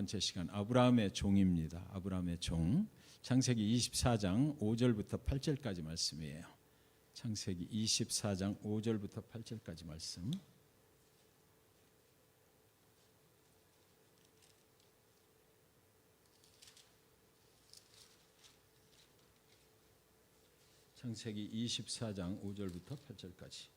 번째 시간 아브라함의 종입니다. 아브라함의 종. 창세기 24장 5절부터 8절까지 말씀이에요. 창세기 24장 5절부터 8절까지 말씀. 창세기 24장 5절부터 8절까지.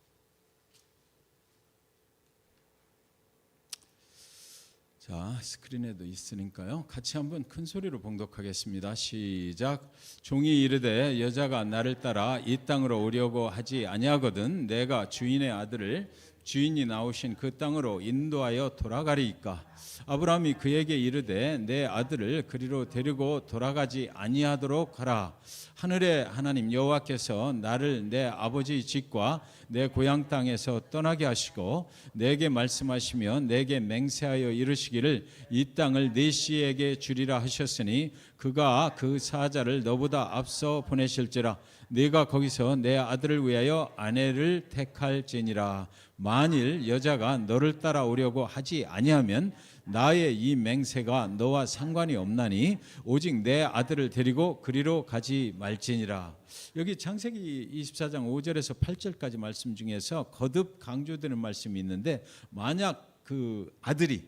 자, 스크린에도 있으니까요. 같이 한번 큰 소리로 봉독하겠습니다. 시작. 종이 이르되 여자가 나를 따라 이 땅으로 오려고 하지 아니하거든 내가 주인의 아들을 주인이 나오신 그 땅으로 인도하여 돌아가리이까. 아브라함이 그에게 이르되 내 아들을 그리로 데리고 돌아가지 아니하도록 하라. 하늘의 하나님 여호와께서 나를 내 아버지 집과 내 고향 땅에서 떠나게 하시고 내게 말씀하시며 내게 맹세하여 이르시기를 이 땅을 네 씨에게 주리라 하셨으니 그가 그 사자를 너보다 앞서 보내실지라. 네가 거기서 내 아들을 위하여 아내를 택할지니라. 만일 여자가 너를 따라오려고 하지 아니하면 나의 이 맹세가 너와 상관이 없나니 오직 내 아들을 데리고 그리로 가지 말지니라. 여기 창세기 24장 5절에서 8절까지 말씀 중에서 거듭 강조되는 말씀이 있는데, 만약 그 아들이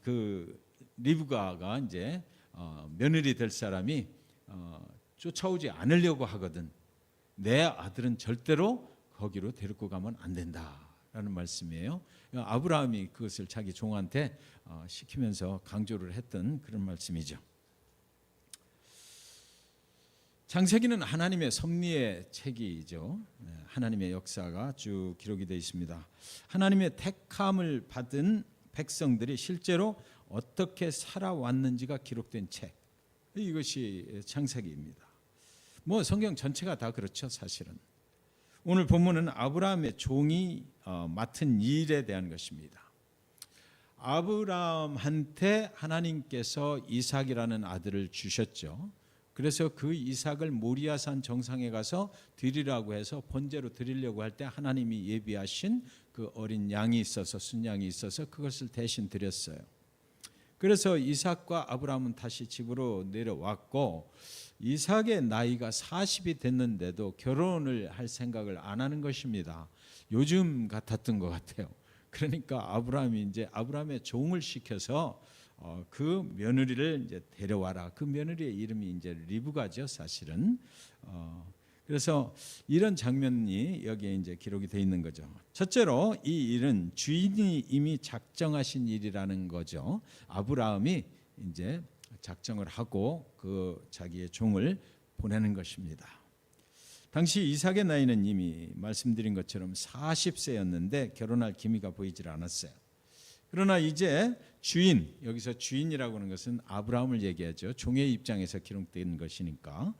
그 리브가가 이제 며느리 될 사람이 쫓아오지 않으려고 하거든 내 아들은 절대로 거기로 데리고 가면 안 된다라는 말씀이에요. 아브라함이 그것을 자기 종한테 시키면서 강조를 했던 그런 말씀이죠. 창세기는 하나님의 섭리의 책이죠. 하나님의 역사가 쭉 기록이 되어 있습니다. 하나님의 택함을 받은 백성들이 실제로 어떻게 살아왔는지가 기록된 책, 이것이 창세기입니다. 뭐 성경 전체가 다 그렇죠, 사실은. 오늘 본문은 아브라함의 종이 맡은 일에 대한 것입니다. 아브라함한테 하나님께서 이삭이라는 아들을 주셨죠. 그래서 그 이삭을 모리아산 정상에 가서 드리라고 해서 번제로 드리려고 할 때 하나님이 예비하신 그 어린 양이 있어서, 순양이 있어서 그것을 대신 드렸어요. 그래서 이삭과 아브라함은 다시 집으로 내려왔고, 이삭의 나이가 40이 됐는데도 결혼을 할 생각을 안 하는 것입니다. 요즘 같았던 것 같아요. 그러니까 아브라함이 이제 아브라함의 종을 시켜서 그 며느리를 이제 데려와라. 그 며느리의 이름이 이제 리브가죠, 사실은. 그래서 이런 장면이 여기에 이제 기록이 되어 있는 거죠. 첫째로 이 일은 주인이 이미 작정하신 일이라는 거죠. 아브라함이 이제 작정을 하고 그 자기의 종을 보내는 것입니다. 당시 이삭의 나이는 이미 말씀드린 것처럼 40세였는데 결혼할 기미가 보이질 않았어요. 그러나 이제 주인, 여기서 주인이라고 하는 것은 아브라함을 얘기하죠. 종의 입장에서 기록된 것이니까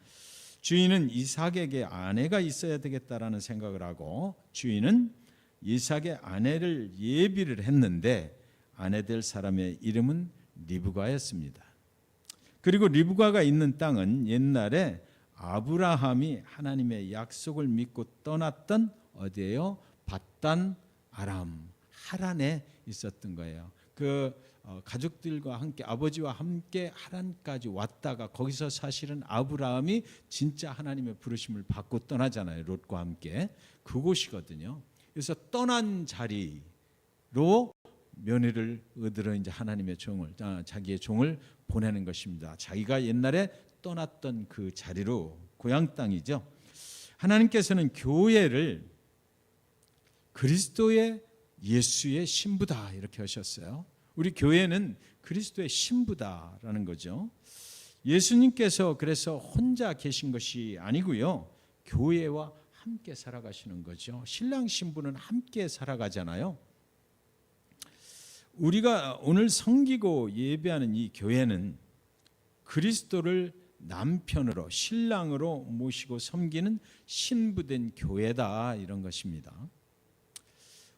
주인은 이삭에게 아내가 있어야 되겠다라는 생각을 하고, 주인은 이삭의 아내를 예비를 했는데 아내 될 사람의 이름은 리브가였습니다. 그리고 리브가가 있는 땅은 옛날에 아브라함이 하나님의 약속을 믿고 떠났던 어디예요? 밧단 아람, 하란에 있었던 거예요. 그 가족들과 함께, 아버지와 함께 하란까지 왔다가 거기서 사실은 아브라함이 진짜 하나님의 부르심을 받고 떠나잖아요. 롯과 함께. 그곳이거든요. 그래서 떠난 자리로 며느리를 얻으러 이제 하나님의 종을, 자기의 종을 보내는 것입니다. 자기가 옛날에 떠났던 그 자리로, 고향 땅이죠. 하나님께서는 교회를 그리스도의 예수의 신부다 이렇게 하셨어요. 우리 교회는 그리스도의 신부다라는 거죠. 예수님께서 그래서 혼자 계신 것이 아니고요, 교회와 함께 살아가시는 거죠. 신랑 신부는 함께 살아가잖아요. 우리가 오늘 섬기고 예배하는 이 교회는 그리스도를 남편으로, 신랑으로 모시고 섬기는 신부된 교회다, 이런 것입니다.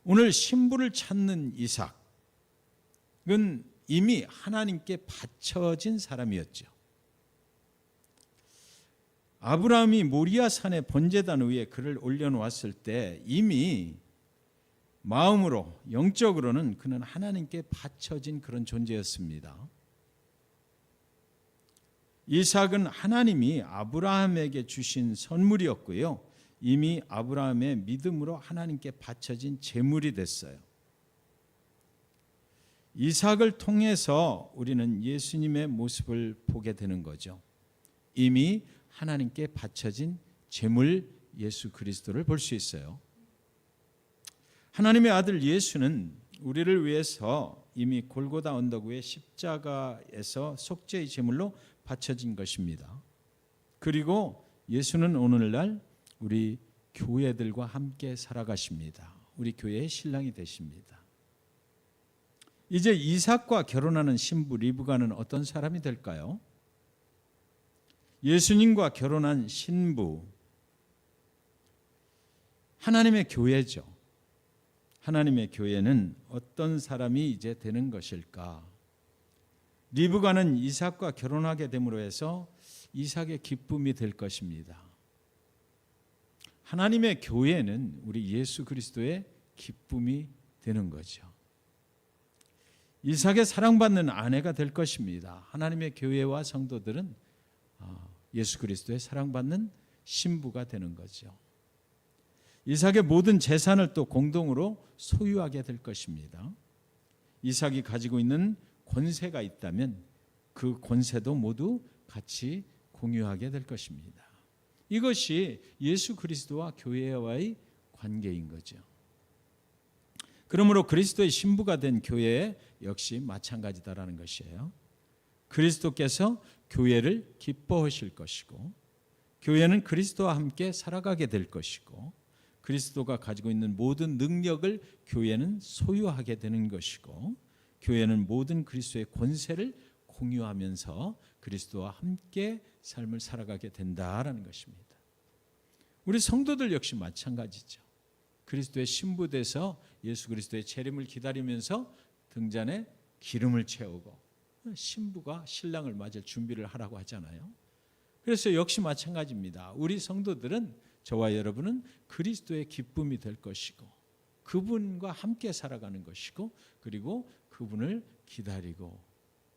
오늘 신부를 찾는 이삭은 이미 하나님께 바쳐진 사람이었죠. 아브라함이 모리아산의 번제단 위에 그를 올려놓았을 때 이미 마음으로, 영적으로는 그는 하나님께 바쳐진 그런 존재였습니다. 이삭은 하나님이 아브라함에게 주신 선물이었고요. 이미 아브라함의 믿음으로 하나님께 바쳐진 제물이 됐어요. 이삭을 통해서 우리는 예수님의 모습을 보게 되는 거죠. 이미 하나님께 바쳐진 제물 예수 그리스도를 볼 수 있어요. 하나님의 아들 예수는 우리를 위해서 이미 골고다 언덕 위에 십자가에서 속죄의 제물로 바쳐진 것입니다. 그리고 예수는 오늘날 우리 교회들과 함께 살아가십니다. 우리 교회의 신랑이 되십니다. 이제 이삭과 결혼하는 신부 리브가는 어떤 사람이 될까요? 예수님과 결혼한 신부, 하나님의 교회죠. 하나님의 교회는 어떤 사람이 이제 되는 것일까? 리브가는 이삭과 결혼하게 됨으로 해서 이삭의 기쁨이 될 것입니다. 하나님의 교회는 우리 예수 그리스도의 기쁨이 되는 거죠. 이삭의 사랑받는 아내가 될 것입니다. 하나님의 교회와 성도들은 예수 그리스도의 사랑받는 신부가 되는 거죠. 이삭의 모든 재산을 또 공동으로 소유하게 될 것입니다. 이삭이 가지고 있는 권세가 있다면 그 권세도 모두 같이 공유하게 될 것입니다. 이것이 예수 그리스도와 교회와의 관계인 거죠. 그러므로 그리스도의 신부가 된 교회 역시 마찬가지다라는 것이에요. 그리스도께서 교회를 기뻐하실 것이고, 교회는 그리스도와 함께 살아가게 될 것이고, 그리스도가 가지고 있는 모든 능력을 교회는 소유하게 되는 것이고, 교회는 모든 그리스도의 권세를 공유하면서 그리스도와 함께 삶을 살아가게 된다라는 것입니다. 우리 성도들 역시 마찬가지죠. 그리스도의 신부돼서 예수 그리스도의 재림을 기다리면서 등잔에 기름을 채우고, 신부가 신랑을 맞을 준비를 하라고 하잖아요. 그래서 역시 마찬가지입니다. 우리 성도들은, 저와 여러분은 그리스도의 기쁨이 될 것이고, 그분과 함께 살아가는 것이고, 그리고 그분을 기다리고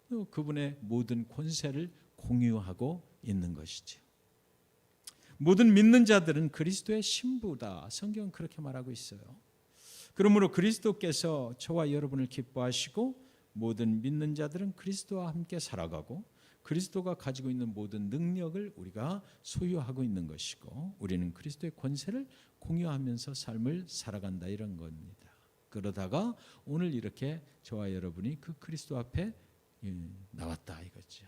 또 그분의 모든 권세를 공유하고 있는 것이죠. 모든 믿는 자들은 그리스도의 신부다. 성경은 그렇게 말하고 있어요. 그러므로 그리스도께서 저와 여러분을 기뻐하시고, 모든 믿는 자들은 그리스도와 함께 살아가고, 그리스도가 가지고 있는 모든 능력을 우리가 소유하고 있는 것이고, 우리는 그리스도의 권세를 공유하면서 삶을 살아간다, 이런 겁니다. 그러다가 오늘 이렇게 저와 여러분이 그 그리스도 앞에 나왔다 이거죠.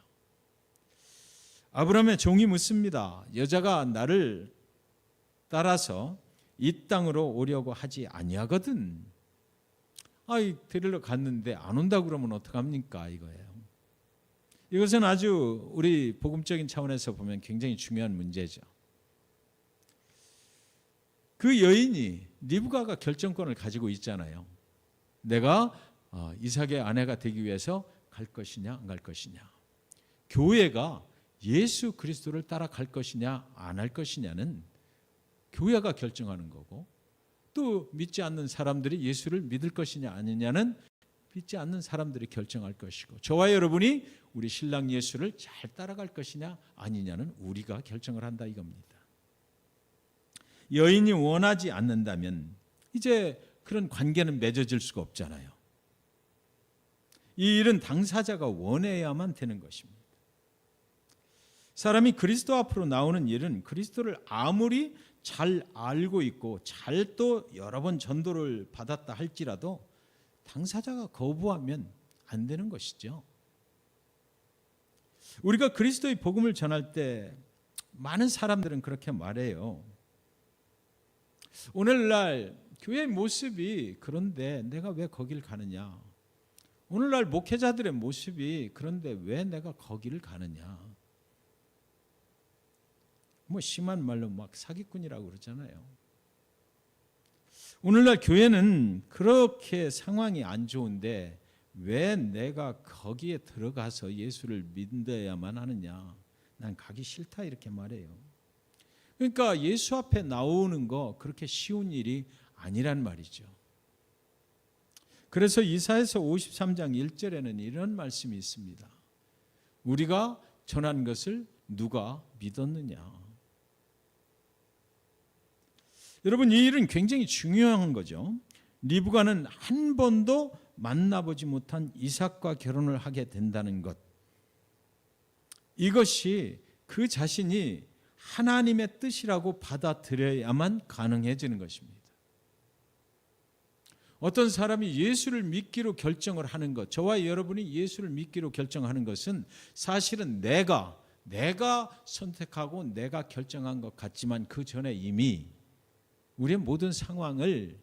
아브라함의 종이 묻습니다. 여자가 나를 따라서 이 땅으로 오려고 하지 아니하거든. 데리러 갔는데 안 온다 그러면 어떡합니까? 이거예요. 이것은 아주 우리 복음적인 차원에서 보면 굉장히 중요한 문제죠. 그 여인이, 리브가가 결정권을 가지고 있잖아요. 내가 이삭의 아내가 되기 위해서 갈 것이냐 안 갈 것이냐. 교회가 예수 그리스도를 따라갈 것이냐 안 할 것이냐는 교회가 결정하는 거고, 또 믿지 않는 사람들이 예수를 믿을 것이냐 아니냐는 믿지 않는 사람들이 결정할 것이고, 저와 여러분이 우리 신랑 예수를 잘 따라갈 것이냐 아니냐는 우리가 결정을 한다 이겁니다. 여인이 원하지 않는다면 이제 그런 관계는 맺어질 수가 없잖아요. 이 일은 당사자가 원해야만 되는 것입니다. 사람이 그리스도 앞으로 나오는 일은 그리스도를 아무리 잘 알고 있고 잘 또 여러 번 전도를 받았다 할지라도 당사자가 거부하면 안 되는 것이죠. 우리가 그리스도의 복음을 전할 때 많은 사람들은 그렇게 말해요. 오늘날 교회의 모습이 그런데 내가 왜 거길 가느냐. 오늘날 목회자들의 모습이 그런데 왜 내가 거기를 가느냐. 심한 말로 막 사기꾼이라고 그러잖아요. 오늘날 교회는 그렇게 상황이 안 좋은데 왜 내가 거기에 들어가서 예수를 믿어야만 하느냐. 난 가기 싫다 이렇게 말해요. 그러니까 예수 앞에 나오는 거 그렇게 쉬운 일이 아니란 말이죠. 그래서 이사야서 53장 1절에는 이런 말씀이 있습니다. 우리가 전한 것을 누가 믿었느냐. 여러분, 이 일은 굉장히 중요한 거죠. 리브가는 한 번도 만나보지 못한 이삭과 결혼을 하게 된다는 것, 이것이 그 자신이 하나님의 뜻이라고 받아들여야만 가능해지는 것입니다. 어떤 사람이 예수를 믿기로 결정을 하는 것, 저와 여러분이 예수를 믿기로 결정하는 것은 사실은 내가 선택하고 내가 결정한 것 같지만 그 전에 이미 우리의 모든 상황을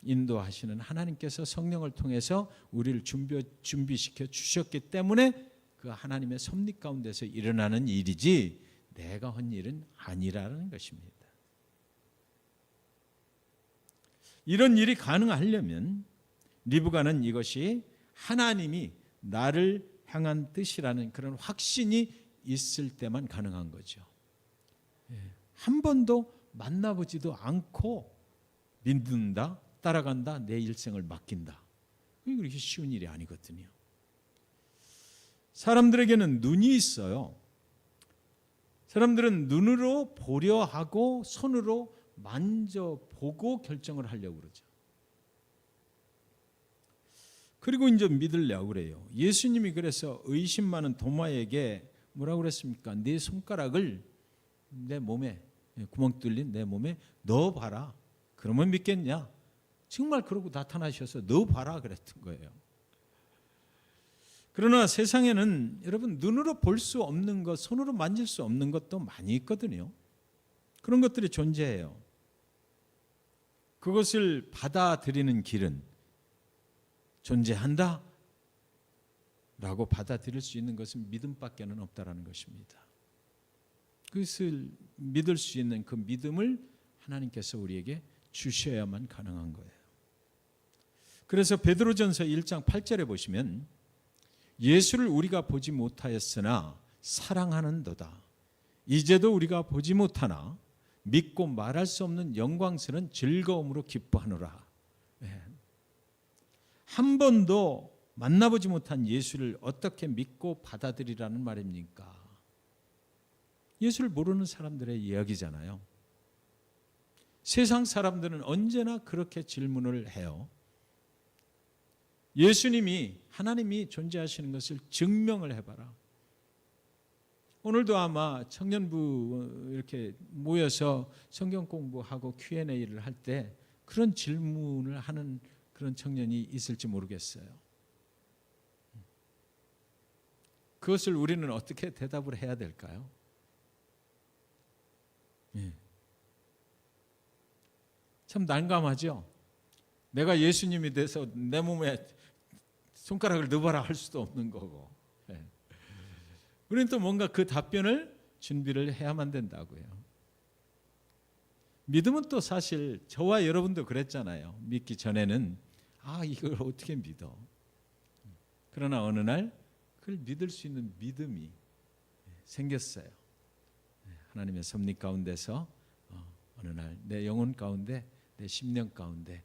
인도하시는 하나님께서 성령을 통해서 우리를 준비시켜 주셨기 때문에 그 하나님의 섭리 가운데서 일어나는 일이지 내가 한 일은 아니라는 것입니다. 이런 일이 가능하려면 리브가는 이것이 하나님이 나를 향한 뜻이라는 그런 확신이 있을 때만 가능한 거죠. 한 번도 만나보지도 않고 믿는다, 따라간다, 내 일생을 맡긴다. 그게 그렇게 쉬운 일이 아니거든요. 사람들에게는 눈이 있어요. 사람들은 눈으로 보려 하고 손으로 만져보고 결정을 하려고 그러죠. 그리고 이제 믿으려고 그래요. 예수님이 그래서 의심 많은 도마에게 뭐라고 그랬습니까? 네 손가락을 내 몸에, 구멍 뚫린 내 몸에 넣어봐라. 그러면 믿겠냐? 정말 그러고 나타나셔서 넣어봐라 그랬던 거예요. 그러나 세상에는 여러분 눈으로 볼 수 없는 것, 손으로 만질 수 없는 것도 많이 있거든요. 그런 것들이 존재해요. 그것을 받아들이는 길은 존재한다 라고 받아들일 수 있는 것은 믿음밖에는 없다라는 것입니다. 그것을 믿을 수 있는 그 믿음을 하나님께서 우리에게 주셔야만 가능한 거예요. 그래서 베드로전서 1장 8절에 보시면 예수를 우리가 보지 못하였으나 사랑하는도다. 이제도 우리가 보지 못하나 믿고 말할 수 없는 영광스러운 즐거움으로 기뻐하노라. 한 번도 만나보지 못한 예수를 어떻게 믿고 받아들이라는 말입니까? 예수를 모르는 사람들의 이야기잖아요. 세상 사람들은 언제나 그렇게 질문을 해요. 예수님이, 하나님이 존재하시는 것을 증명을 해봐라. 오늘도 아마 청년부 이렇게 모여서 성경 공부하고 Q&A를 할 때 그런 질문을 하는 그런 청년이 있을지 모르겠어요. 그것을 우리는 어떻게 대답을 해야 될까요? 참 난감하죠. 내가 예수님이 돼서 내 몸에 손가락을 넣어봐라 할 수도 없는 거고. 우리는 또 뭔가 그 답변을 준비를 해야만 된다고요. 믿음은 또 사실 저와 여러분도 그랬잖아요. 믿기 전에는 이걸 어떻게 믿어? 그러나 어느 날 그걸 믿을 수 있는 믿음이 생겼어요. 하나님의 섭리 가운데서 어느 날 내 영혼 가운데, 내 심령 가운데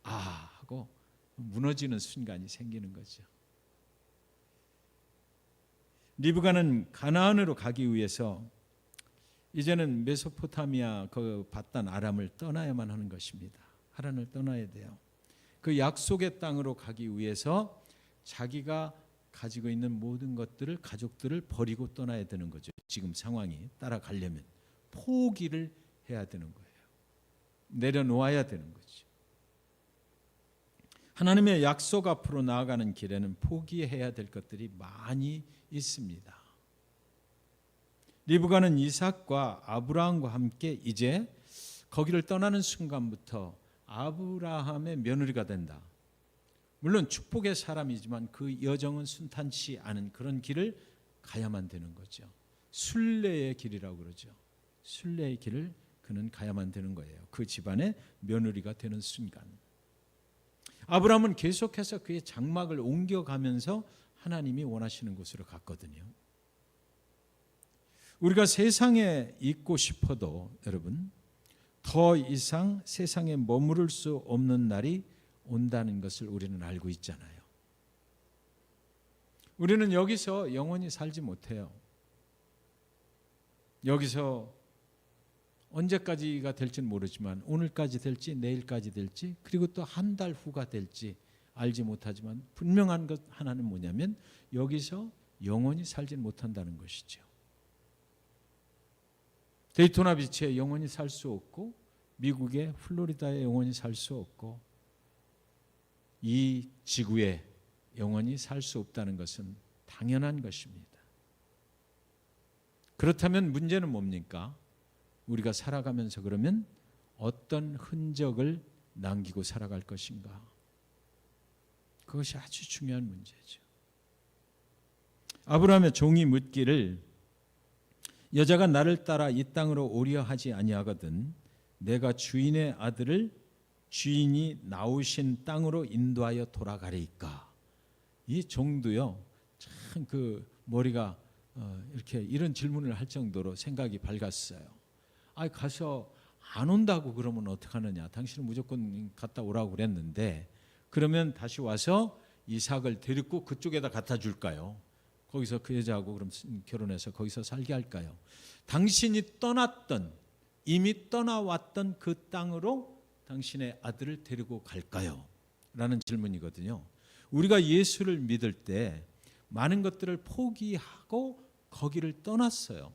하고 무너지는 순간이 생기는 거죠. 리브가는 가나안으로 가기 위해서 이제는 메소포타미아 그 바단 아람을 떠나야만 하는 것입니다. 하란을 떠나야 돼요. 그 약속의 땅으로 가기 위해서 자기가 가지고 있는 모든 것들을, 가족들을 버리고 떠나야 되는 거죠. 지금 상황이 따라가려면 포기를 해야 되는 거예요. 내려놓아야 되는 거죠. 하나님의 약속 앞으로 나아가는 길에는 포기해야 될 것들이 많이 있습니다. 리브가는 이삭과 아브라함과 함께 이제 거기를 떠나는 순간부터 아브라함의 며느리가 된다. 물론 축복의 사람이지만 그 여정은 순탄치 않은 그런 길을 가야만 되는 거죠. 순례의 길이라고 그러죠. 순례의 길을 그는 가야만 되는 거예요. 그 집안의 며느리가 되는 순간. 아브라함은 계속해서 그의 장막을 옮겨가면서 하나님이 원하시는 곳으로 갔거든요. 우리가 세상에 있고 싶어도 여러분 더 이상 세상에 머무를 수 없는 날이 온다는 것을 우리는 알고 있잖아요. 우리는 여기서 영원히 살지 못해요. 여기서 언제까지가 될지는 모르지만 오늘까지 될지 내일까지 될지 그리고 또 한 달 후가 될지 알지 못하지만 분명한 것 하나는 뭐냐면 여기서 영원히 살지는 못한다는 것이죠. 데이토나 비치에 영원히 살 수 없고 미국의 플로리다에 영원히 살 수 없고 이 지구에 영원히 살 수 없다는 것은 당연한 것입니다. 그렇다면 문제는 뭡니까? 우리가 살아가면서 그러면 어떤 흔적을 남기고 살아갈 것인가? 그것이 아주 중요한 문제죠. 아브라함의 종이 묻기를 여자가 나를 따라 이 땅으로 오려 하지 아니하거든 내가 주인의 아들을 주인이 나오신 땅으로 인도하여 돌아가리이까. 이 종도요 참 그 머리가 이렇게 이런 질문을 할 정도로 생각이 밝았어요. 가서 안 온다고 그러면 어떡하느냐. 당신은 무조건 갔다 오라고 그랬는데 그러면 다시 와서 이삭을 데리고 그쪽에다 갖다 줄까요? 거기서 그 여자하고 그럼 결혼해서 거기서 살게 할까요? 당신이 떠났던 이미 떠나왔던 그 땅으로 당신의 아들을 데리고 갈까요? 라는 질문이거든요. 우리가 예수를 믿을 때 많은 것들을 포기하고 거기를 떠났어요.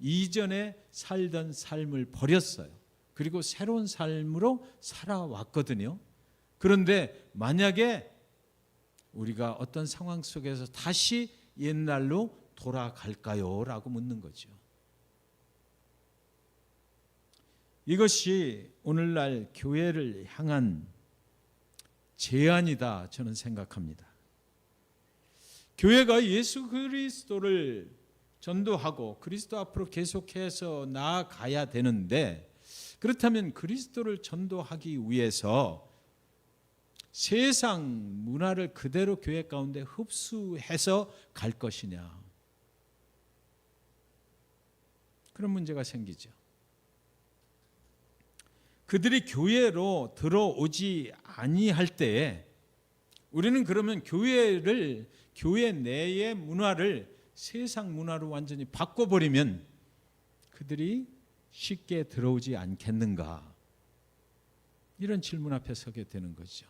이전에 살던 삶을 버렸어요. 그리고 새로운 삶으로 살아왔거든요. 그런데 만약에 우리가 어떤 상황 속에서 다시 옛날로 돌아갈까요? 라고 묻는 거죠. 이것이 오늘날 교회를 향한 제안이다 저는 생각합니다. 교회가 예수 그리스도를 전도하고 그리스도 앞으로 계속해서 나아가야 되는데 그렇다면 그리스도를 전도하기 위해서 세상 문화를 그대로 교회 가운데 흡수해서 갈 것이냐, 그런 문제가 생기죠. 그들이 교회로 들어오지 아니할 때에 우리는 그러면 교회 내의 문화를 세상 문화로 완전히 바꿔버리면 그들이 쉽게 들어오지 않겠는가, 이런 질문 앞에 서게 되는 거죠.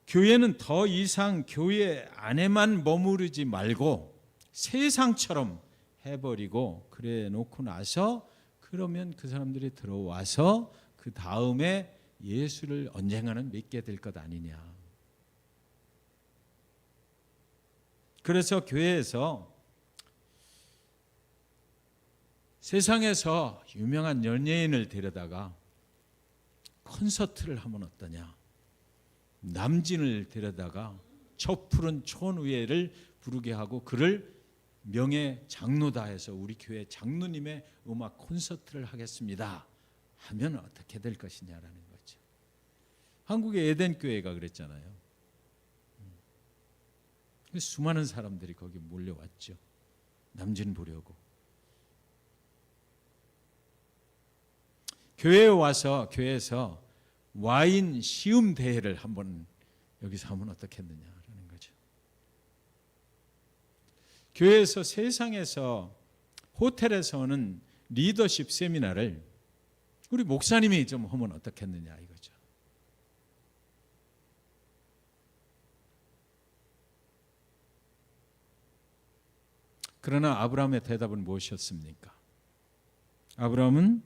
교회는 더 이상 교회 안에만 머무르지 말고 세상처럼 해버리고 그래 놓고 나서 그러면 그 사람들이 들어와서 그 다음에 예수를 언젠가는 믿게 될 것 아니냐. 그래서 교회에서 세상에서 유명한 연예인을 데려다가 콘서트를 하면 어떠냐, 남진을 데려다가 저 푸른 촌 위에를 부르게 하고 그를 명예 장로다 해서 우리 교회 장로님의 음악 콘서트를 하겠습니다 하면 어떻게 될 것이냐라는 거죠. 한국의 에덴 교회가 그랬잖아요. 수많은 사람들이 거기 몰려왔죠. 남진 보려고. 교회에 와서 교회에서 와인 시음 대회를 한번 여기서 하면 어떻겠느냐라는 거죠. 교회에서 세상에서 호텔에서 는 리더십 세미나를 우리 목사님이 좀 하면 어떻겠느냐 이거죠. 그러나 아브라함의 대답은 무엇이었습니까? 아브라함은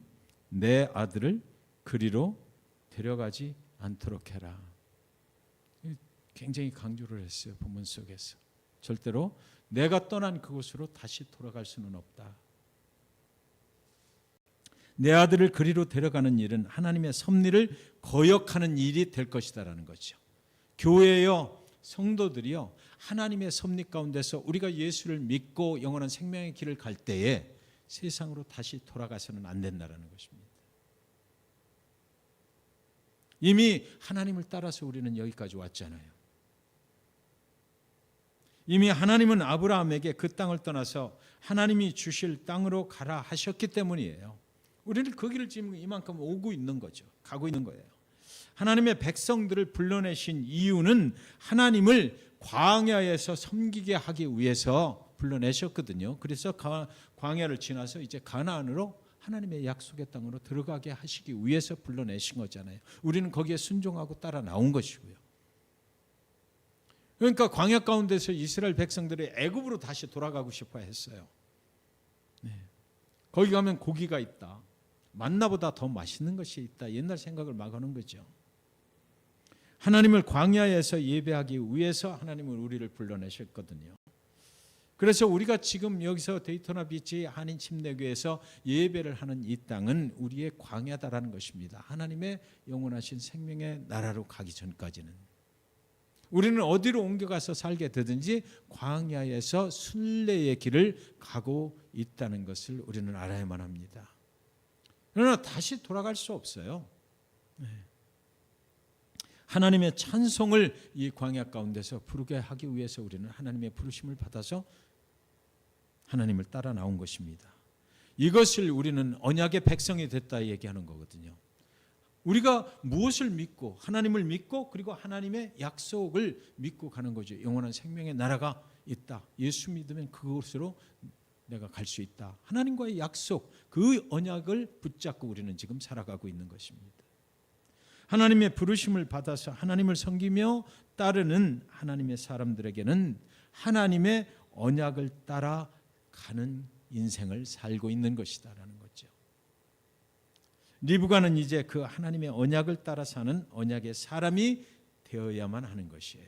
내 아들을 그리로 데려가지 않도록 해라. 굉장히 강조를 했어요. 본문 속에서. 절대로 내가 떠난 그곳으로 다시 돌아갈 수는 없다. 내 아들을 그리로 데려가는 일은 하나님의 섭리를 거역하는 일이 될 것이다라는 거죠. 교회요, 성도들이요, 하나님의 섭리 가운데서 우리가 예수를 믿고 영원한 생명의 길을 갈 때에 세상으로 다시 돌아가서는 안 된다라는 것입니다. 이미 하나님을 따라서 우리는 여기까지 왔잖아요. 이미 하나님은 아브라함에게 그 땅을 떠나서 하나님이 주실 땅으로 가라 하셨기 때문이에요. 우리는 그 길을 지금 이만큼 오고 있는 거죠. 가고 있는 거예요. 하나님의 백성들을 불러내신 이유는 하나님을 광야에서 섬기게 하기 위해서 불러내셨거든요. 그래서 광야를 지나서 이제 가나안으로 하나님의 약속의 땅으로 들어가게 하시기 위해서 불러내신 거잖아요. 우리는 거기에 순종하고 따라 나온 것이고요. 그러니까 광야 가운데서 이스라엘 백성들이 애굽으로 다시 돌아가고 싶어 했어요. 거기 가면 고기가 있다. 만나보다 더 맛있는 것이 있다. 옛날 생각을 막 하는 거죠. 하나님을 광야에서 예배하기 위해서 하나님은 우리를 불러내셨거든요. 그래서 우리가 지금 여기서 데이토나 비치 한인 침례교회에서 예배를 하는 이 땅은 우리의 광야다라는 것입니다. 하나님의 영원하신 생명의 나라로 가기 전까지는 우리는 어디로 옮겨가서 살게 되든지 광야에서 순례의 길을 가고 있다는 것을 우리는 알아야만 합니다. 그러나 다시 돌아갈 수 없어요. 하나님의 찬송을 이 광야 가운데서 부르게 하기 위해서 우리는 하나님의 부르심을 받아서 하나님을 따라 나온 것입니다. 이것을 우리는 언약의 백성이 됐다 얘기하는 거거든요. 우리가 무엇을 믿고 하나님을 믿고 그리고 하나님의 약속을 믿고 가는 거죠. 영원한 생명의 나라가 있다. 예수 믿으면 그곳으로 내가 갈 수 있다. 하나님과의 약속, 그 언약을 붙잡고 우리는 지금 살아가고 있는 것입니다. 하나님의 부르심을 받아서 하나님을 섬기며 따르는 하나님의 사람들에게는 하나님의 언약을 따라가는 인생을 살고 있는 것이다라는 거죠. 리브가는 이제 그 하나님의 언약을 따라 사는 언약의 사람이 되어야만 하는 것이에요.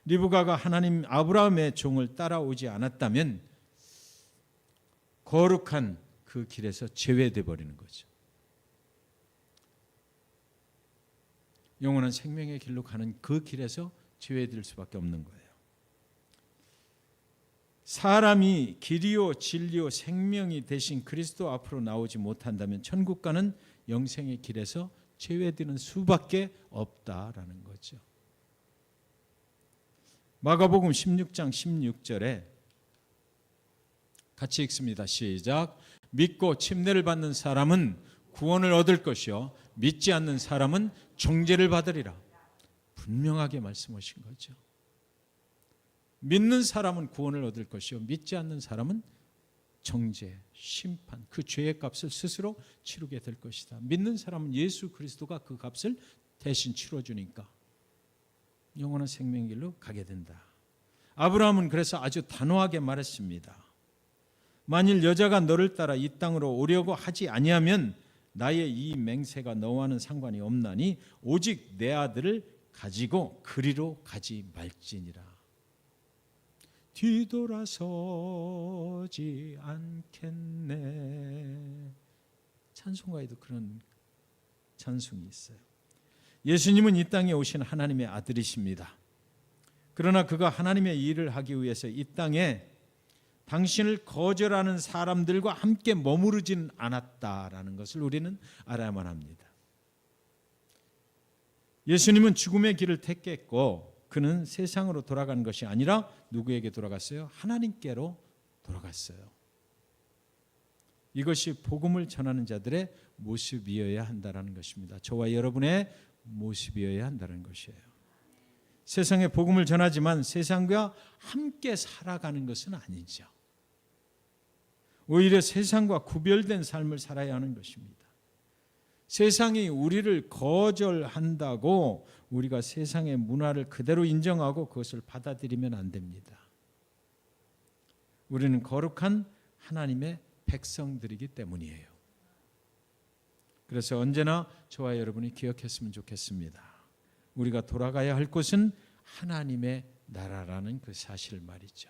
리브가가 하나님 아브라함의 종을 따라오지 않았다면 거룩한 그 길에서 제외돼 버리는 거죠. 영원한 생명의 길로 가는 그 길에서 제외될 수밖에 없는 거예요. 사람이 길이요 진리요 생명이 되신 그리스도 앞으로 나오지 못한다면 천국 가는 영생의 길에서 제외되는 수밖에 없다라는 거죠. 마가복음 16장 16절에 같이 읽습니다. 시작. 믿고 침례를 받는 사람은 구원을 얻을 것이요 믿지 않는 사람은 정죄를 받으리라. 분명하게 말씀하신 거죠. 믿는 사람은 구원을 얻을 것이요 믿지 않는 사람은 정죄, 심판, 그 죄의 값을 스스로 치르게 될 것이다. 믿는 사람은 예수 그리스도가 그 값을 대신 치러주니까 영원한 생명의 길로 가게 된다. 아브라함은 그래서 아주 단호하게 말했습니다. 만일 여자가 너를 따라 이 땅으로 오려고 하지 아니하면 나의 이 맹세가 너와는 상관이 없나니 오직 내 아들을 가지고 그리로 가지 말지니라. 뒤돌아서지 않겠네. 찬송가에도 그런 찬송이 있어요. 예수님은 이 땅에 오신 하나님의 아들이십니다. 그러나 그가 하나님의 일을 하기 위해서 이 땅에 당신을 거절하는 사람들과 함께 머무르진 않았다라는 것을 우리는 알아야만 합니다. 예수님은 죽음의 길을 택했고 그는 세상으로 돌아간 것이 아니라 누구에게 돌아갔어요? 하나님께로 돌아갔어요. 이것이 복음을 전하는 자들의 모습이어야 한다는 것입니다. 저와 여러분의 모습이어야 한다는 것이에요. 세상에 복음을 전하지만 세상과 함께 살아가는 것은 아니죠. 오히려 세상과 구별된 삶을 살아야 하는 것입니다. 세상이 우리를 거절한다고 우리가 세상의 문화를 그대로 인정하고 그것을 받아들이면 안 됩니다. 우리는 거룩한 하나님의 백성들이기 때문이에요. 그래서 언제나 저와 여러분이 기억했으면 좋겠습니다. 우리가 돌아가야 할 곳은 하나님의 나라라는 그 사실 말이죠.